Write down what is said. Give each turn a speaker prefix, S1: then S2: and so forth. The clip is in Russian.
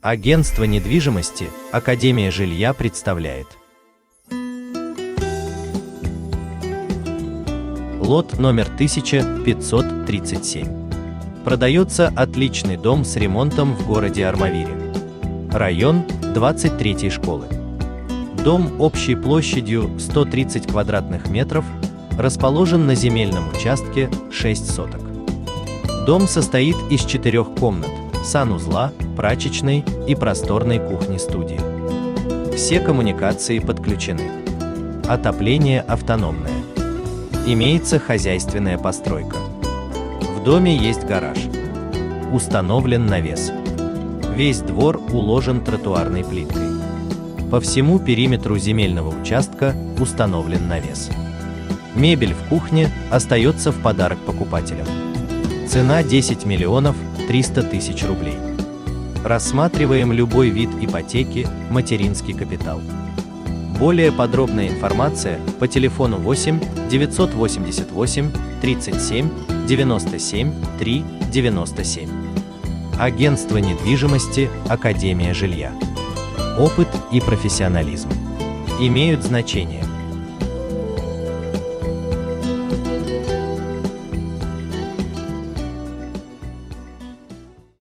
S1: Агентство недвижимости «Академия жилья» представляет. Лот номер 1537. Продается отличный дом с ремонтом в городе Армавире. Район 23-й школы. Дом общей площадью 130 квадратных метров расположен на земельном участке 6 соток. Дом состоит из 4 комнат, санузла, прачечной и просторной кухни-студии. Все коммуникации подключены. Отопление автономное. Имеется хозяйственная постройка. В доме есть гараж. Установлен навес. Весь двор уложен тротуарной плиткой. По всему периметру земельного участка установлен навес. Мебель в кухне остается в подарок покупателям. Цена 10 миллионов 300 тысяч рублей. Рассматриваем любой вид ипотеки, материнский капитал. Более подробная информация по телефону 8 988 37 97 3 97. Агентство недвижимости «Академия жилья». Опыт и профессионализм имеют значение.